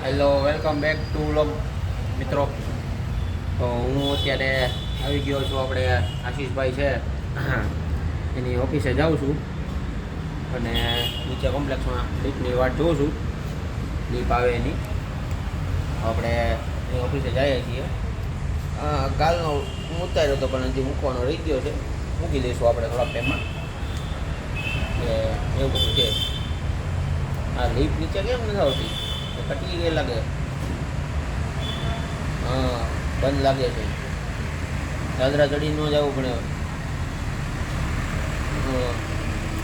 Hello, welcome back to vlog મિત્રો. તો હું અત્યારે આવી ગયો છું. આપણે આશીષભાઈ છે એની ઓફિસે જાઉં છું અને નીચે કોમ્પ્લેક્સમાં લીફની વાટ જોઉં છું. લીફ આવે એની આપણે એની ઓફિસે જઈએ છીએ. કાલનો હું ઉતાર્યો હતો પણ હજી મૂકવાનો રહી ગયો છે. મૂકી દઈશું આપણે થોડાક ટાઈમમાં. એવું બધું છે. આ લીફ નીચે કેમ નથી આવતી? કટી ગઈ લાગે. હા, બંધ લાગે છે. દાદરા ચડી ન જવું પણ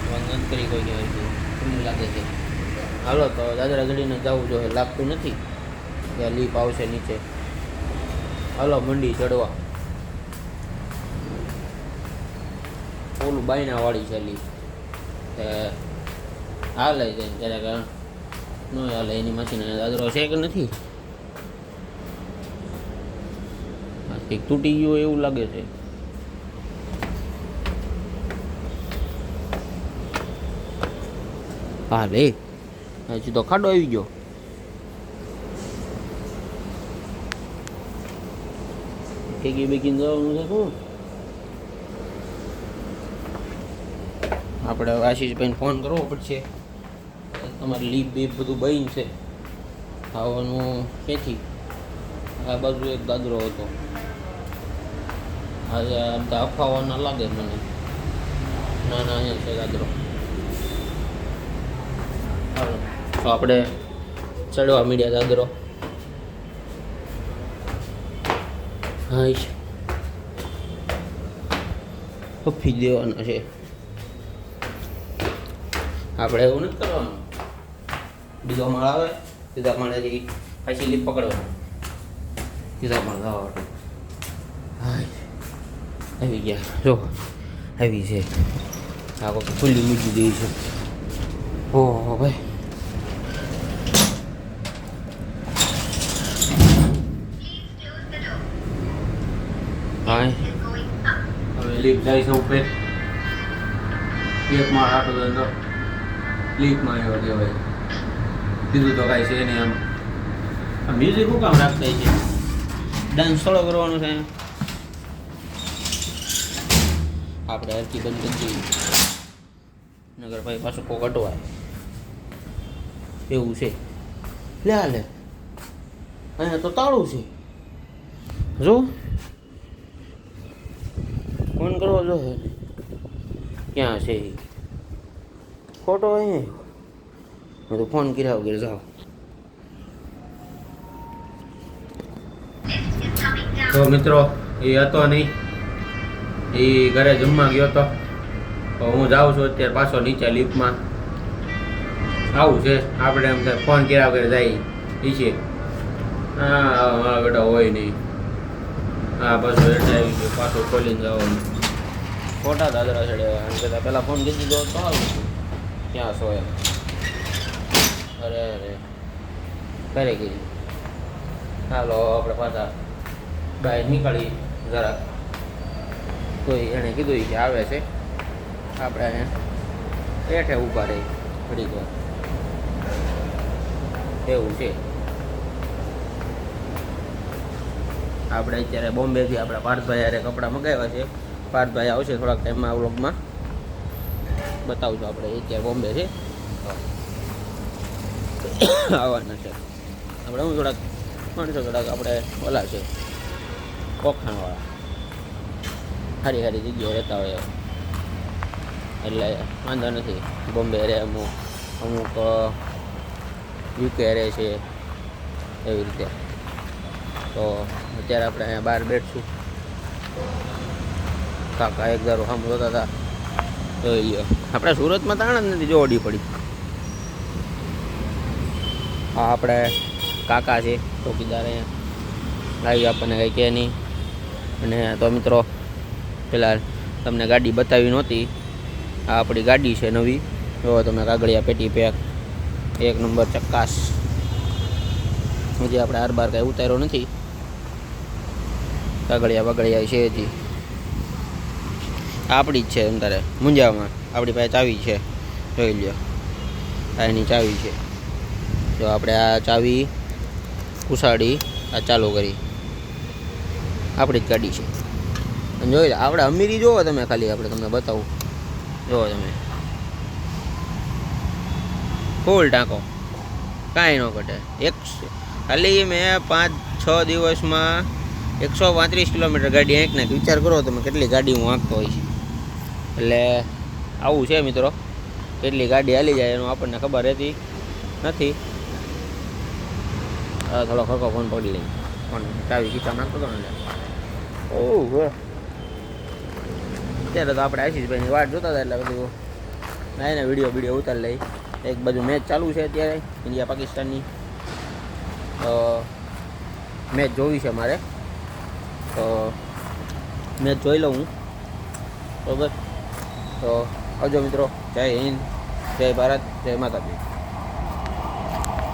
બંધ કરી કોઈ કહેવાય છે. ખુલ્લી લાગે છે. હાલો તો દાદરા ચડીને જવું જોઈએ. લાગતું નથી કે લીફ આવશે નીચે. હાલો મંડી ચડવા. ઓલું બાયણા વાળી છે લીફ. હાલે છે ક્યારેક ન હાલે. એની મશીન દાદરો છે કે નથી? કંઈક તૂટી ગયું એવું લાગે છે. હા લે, હજી તો ખાડો આવી ગયો. કેકી બેકીને જવાનું છે શું? આપણે આશીષભાઈને ફોન કરવો પડશે. તમારી લીફ બીફ બધું બંધ છે. આવવાનું ક્યાંથી? આ બાજુ એક દાદરો હતો. આજે આમ તો અફવાઓ ના લાગે મને. ના ના, અહીંયા છે દાદરો. હાલો તો આપણે ચડવા મીડિયા દાદરો. હા, પફી દેવાના છે આપણે. એવું નથી કરવાનું. બીજો માળ આવે સીધા માળેથી પાછી લીફ પકડવાની. સીધા માળ જવા. હા, આવી ગયા. જો આવી છે. આ કોઈ ખુલ્લી મૂકી દઈ છે. ઓહો ભાઈ, હા હવે લીફ જાય છે ઉપર. એક માળ આટો અંદર લીફમાં એવો કહેવાય. બીજું તો કાંઈ છે નહીં. આમ મ્યુઝિક શું કામ રાખતા છે? ડાન્સ થોડો કરવાનો છે. આપણે હરકી બંધ કરી દઈએ. નગર ભાઈ પાછું કોક અટવાય એવું છે. લે લે, અહીંયા તો તાળું છે. જો ફોન કરવો જોઈએ. ક્યાં છે ખોટો? અહીંયા મેં તો ફોન કર્યા વગર જાઓ. તો મિત્રો એ હતો નહીં. એ ઘરે જમવા ગયો હતો. તો હું જાઉં છું અત્યારે પાછો નીચે લીફમાં. આવું છે આપણે એમ થાય ફોન કર્યા વગર જાય નીચે. હા મારા બેટા હોય નહીં. હા પાછો એટલે આવી ગયો. પાછો ખોલીને જવાનું. ખોટા દાદરા ચડ્યા. એમ કહેતા પહેલાં ફોન કીધી દો તો આવું. ક્યાં છો એમ? અરે અરે કરે ગઈ. હાલો આપણે પાછા બહાર નીકળી જરાક. કોઈ એણે કીધું કે આવે છે. આપણે અહીંયા પેઠે ઊભા રહી ઘડીક વાર. એવું છે. આપણે અત્યારે બોમ્બેથી આપણા પાર્થભાઈ હારે કપડાં મગાવ્યા છે. પાર્થભાઈ આવશે થોડાક ટાઈમમાં. આ વ્લોગમાં બતાવજો. આપણે અત્યારે બોમ્બે છે આવવાના છે. આપણે હું થોડાક માણસો થોડાક આપણે ઓલા છે કોખાણવાળા. સારી સારી જગ્યાએ રહેતા હોય એટલે વાંધો નથી. બોમ્બે રહે અમુક, અમુક યુકે રહે છે એવી રીતે. તો અત્યારે આપણે અહીંયા બહાર બેઠશું. કાકા એક ધારું સામે જોતા હતા. જોઈ લ્યો. આપણે સુરતમાં તાણ જ નથી જોડી પડી. હા આપણે કાકા છે ચોકીદાર. અહીંયા આવી આપણને કંઈ કહે નહીં. અને તો મિત્રો પેલા તમને ગાડી બતાવી નહોતી. આ આપણી ગાડી છે નવી. જો તમે કાગળિયા પેટી પેક એક નંબર ચક્કાસ. હજી આપણે આર બાર કાંઈ ઉતાર્યો નથી. કાગળિયા બગળિયા છે હજી. આપણી જ છે અંતરે મુંજામાં. આપણી પાસે ચાવી છે. જોઈ લ્યો. આ એની ચાવી છે. જો આપણે આ ચાવી કુસાડી આ ચાલુ કરી. આપણી જ ગાડી છે. અને જોઈ લો આપણે અમીરી જોવો તમે, ખાલી આપણે તમને બતાવું. જોવો તમે ફૂલ ટાંકો, કાંઈ ન ઘટે. ખાલી મેં 5-6 દિવસમાં 135 કિલોમીટર ગાડી આંક નાખી. વિચાર કરો તમે કેટલી ગાડી હું આંકતો હોય છે. એટલે આવું છે મિત્રો, કેટલી ગાડી હાલી જાય એનું આપણને ખબર રહેતી નથી. થોડો ખરખો ફોન પકડી લઈ, ફોન ચાવી ખીચા નાખતો હતો ને. ઓહ અત્યારે તો આપણે આશીષભાઈની વાટ જોતા હતા, એટલે બધું ના એને વિડીયો ઉતારી લઈ. એક બાજુ મેચ ચાલુ છે અત્યારે ઇન્ડિયા પાકિસ્તાનની, મેચ જોવી છે મારે, તો મેચ જોઈ લઉં હું. બરાબર, તો આવજો મિત્રો. જય હિન્દ, જય ભારત, જય માતાજી.